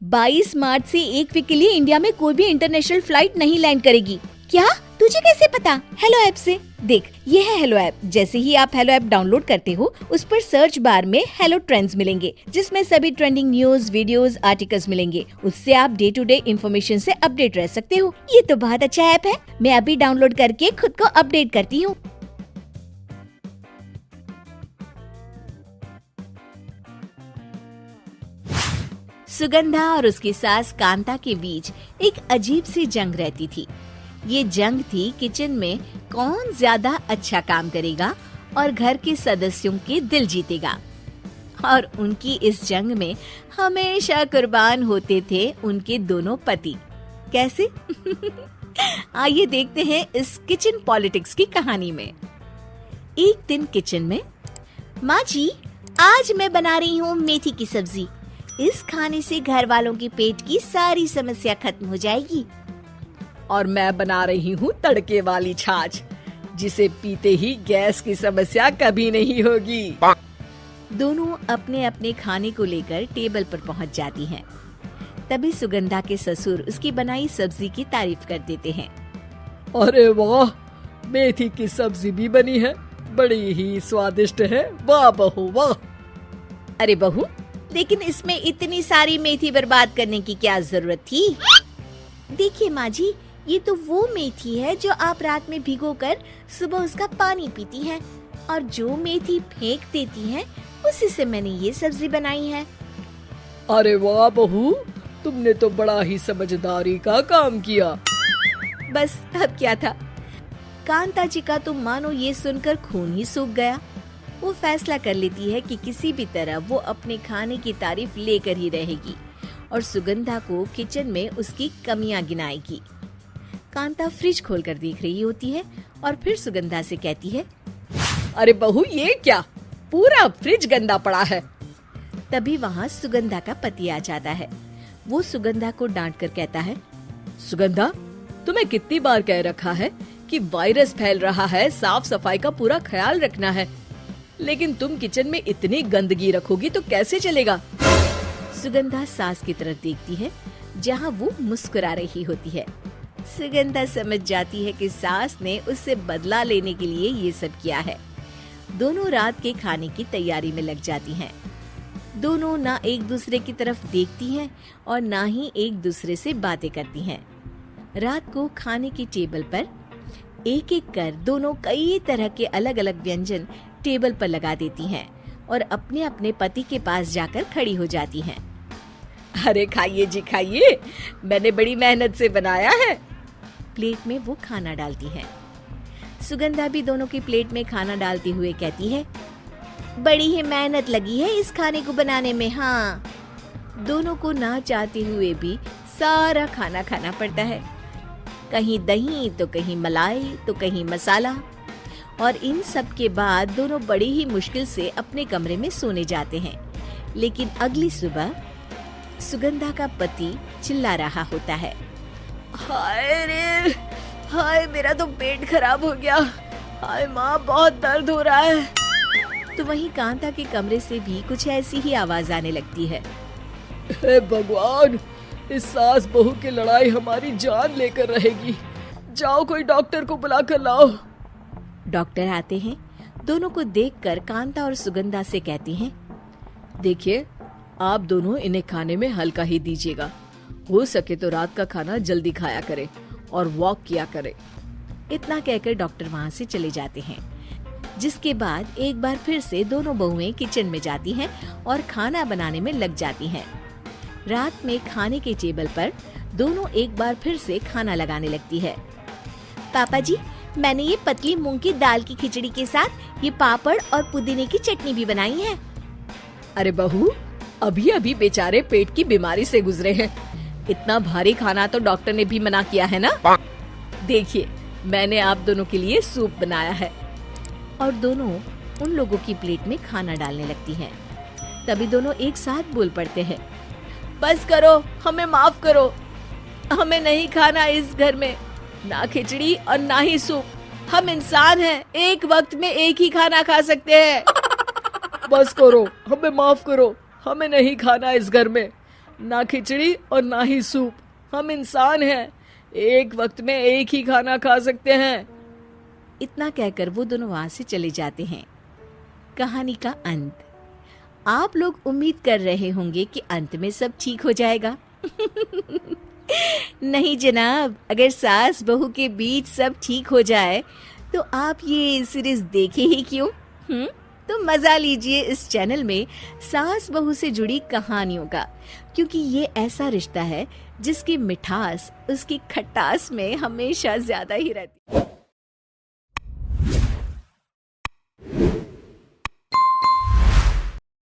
22 मार्च से 1 वीक के लिए इंडिया में कोई भी इंटरनेशनल फ्लाइट नहीं लैंड करेगी। क्या? तुझे कैसे पता? हेलो ऐप से। देख, ये है हेलो ऐप। जैसे ही आप हेलो ऐप डाउनलोड करते हो, उस पर सर्च बार में हेलो ट्रेंड्स मिलेंगे, जिसमें सभी ट्रेंडिंग न्यूज, वीडियोस, आर्टिकल्स मिलेंगे। उससे आप डे टू डे इन्फॉर्मेशन से अपडेट रह सकते हो। ये तो बहुत अच्छा ऐप है। मैं अभी डाउनलोड करके खुद को अपडेट करती हूँ। सुगंधा और उसकी सास कांता के बीच एक अजीब सी जंग रहती थी। ये जंग थी किचन में कौन ज्यादा अच्छा काम करेगा और घर के सदस्यों के दिल जीतेगा। और उनकी इस जंग में हमेशा कुर्बान होते थे उनके दोनों पति। कैसे? आइए देखते हैं इस किचन पॉलिटिक्स की कहानी में। एक दिन किचन में, माँ जी, आज मैं बना रही हूँ मेथी की सब्जी। इस खाने से घर वालों के पेट की सारी समस्या खत्म हो जाएगी। और मैं बना रही हूँ तड़के वाली छाछ, जिसे पीते ही गैस की समस्या कभी नहीं होगी। दोनों अपने अपने खाने को लेकर टेबल पर पहुँच जाती हैं। तभी सुगंधा के ससुर उसकी बनाई सब्जी की तारीफ कर देते हैं। अरे वाह, मेथी की सब्जी भी बनी है, बड़ी ही स्वादिष्ट है। वाह बहू वाह। अरे बहू, लेकिन इसमें इतनी सारी मेथी बर्बाद करने की क्या जरूरत थी? देखिए माँ जी, ये तो वो मेथी है जो आप रात में भिगोकर सुबह उसका पानी पीती हैं, और जो मेथी फेंक देती हैं, उसी से मैंने ये सब्जी बनाई है। अरे वाह बहू, तुमने तो बड़ा ही समझदारी का काम किया। बस अब क्या था। कांता जी का तो मानो ये सुनकर खून ही सूख गया। वो फैसला कर लेती है कि किसी भी तरह वो अपने खाने की तारीफ लेकर ही रहेगी और सुगंधा को किचन में उसकी कमियां गिनाएगी। कांता फ्रिज खोलकर देख रही होती है और फिर सुगंधा से कहती है, अरे बहू, ये क्या, पूरा फ्रिज गंदा पड़ा है। तभी वहाँ सुगंधा का पति आ जाता है। वो सुगंधा को डांट कर कहता है, सुगंधा, तुम्हें कितनी बार कह रखा है कि वायरस फैल रहा है, साफ सफाई का पूरा ख्याल रखना है, लेकिन तुम किचन में इतनी गंदगी रखोगी तो कैसे चलेगा। सुगंधा सास की तरफ देखती है, जहाँ वो मुस्कुरा रही होती है। सुगंधा समझ जाती है कि सास ने उससे बदला लेने के लिए ये सब किया है। दोनों रात के खाने की तैयारी में लग जाती हैं। दोनों ना एक दूसरे की तरफ देखती हैं और ना ही एक दूसरे से बातें करती हैं। रात को खाने की टेबल पर एक एक कर दोनों कई तरह के अलग अलग व्यंजन टेबल पर लगा देती हैं और अपने अपने पति के पास जाकर खड़ी हो जाती हैं। अरे खाइए जी खाइए, मैंने बड़ी मेहनत से बनाया है। प्लेट में वो खाना डालती हैं। सुगंधा भी दोनों की प्लेट में खाना डालते हुए कहती है, बड़ी ही मेहनत लगी है इस खाने को बनाने में। हाँ, दोनों को ना चाहते हुए भी सारा खाना खाना पड़ता है। कहीं दही तो कहीं मलाई तो कहीं मसाला। और इन सब के बाद दोनों बड़ी ही मुश्किल से अपने कमरे में सोने जाते हैं। लेकिन अगली सुबह सुगंधा का पति चिल्ला रहा होता है, हाय रे, हाय मेरा तो पेट खराब हो गया। हाय माँ, बहुत दर्द हो रहा है। तो वहीं कांता के कमरे से भी कुछ ऐसी ही आवाज आने लगती है। हे भगवान, इस सास बहू की लड़ाई हमारी जान लेकर रहेगी। जाओ कोई डॉक्टर को बुला कर लाओ। डॉक्टर आते हैं। दोनों को देखकर कांता और सुगंधा से कहती हैं, देखिए, आप दोनों इन्हें खाने में हल्का ही दीजिएगा। हो सके तो रात का खाना जल्दी खाया करे और वॉक किया करे। इतना कहकर डॉक्टर वहाँ से चले जाते हैं। जिसके बाद एक बार फिर से दोनों बहुएं किचन में जाती हैं और खाना बनाने में लग जाती हैं। रात में खाने के टेबल पर दोनों एक बार फिर से खाना लगाने लगती है। पापा जी, मैंने ये पतली मूंग की दाल की खिचड़ी के साथ ये पापड़ और पुदीने की चटनी भी बनाई है। अरे बहू, अभी अभी बेचारे पेट की बीमारी से गुजरे हैं। इतना भारी खाना तो डॉक्टर ने भी मना किया है ना। देखिए, मैंने आप दोनों के लिए सूप बनाया है। और दोनों उन लोगों की प्लेट में खाना डालने लगती हैं। तभी दोनों एक साथ बोल पड़ते हैं, बस करो, हमें माफ करो। हमें नहीं खाना इस घर में, ना खिचड़ी और ना ही सूप। हम इंसान हैं, एक वक्त में एक ही खाना खा सकते हैं। बस करो, हमें माफ करो, हमें नहीं खाना इस घर में। ना खिचड़ी और ना ही सूप। हम इंसान हैं, एक वक्त में एक ही खाना खा सकते हैं। इतना कहकर वो दोनों वहां से चले जाते हैं। कहानी का अंत। आप लोग उम्मीद कर रहे होंगे कि अंत में सब ठीक हो जाएगा। नहीं जनाब, अगर सास बहू के बीच सब ठीक हो जाए तो आप ये सीरीज देखे ही क्यों? तो मजा लीजिए इस चैनल में सास बहू से जुड़ी कहानियों का, क्योंकि ये ऐसा रिश्ता है जिसकी मिठास उसकी खटास में हमेशा ज्यादा ही रहती है।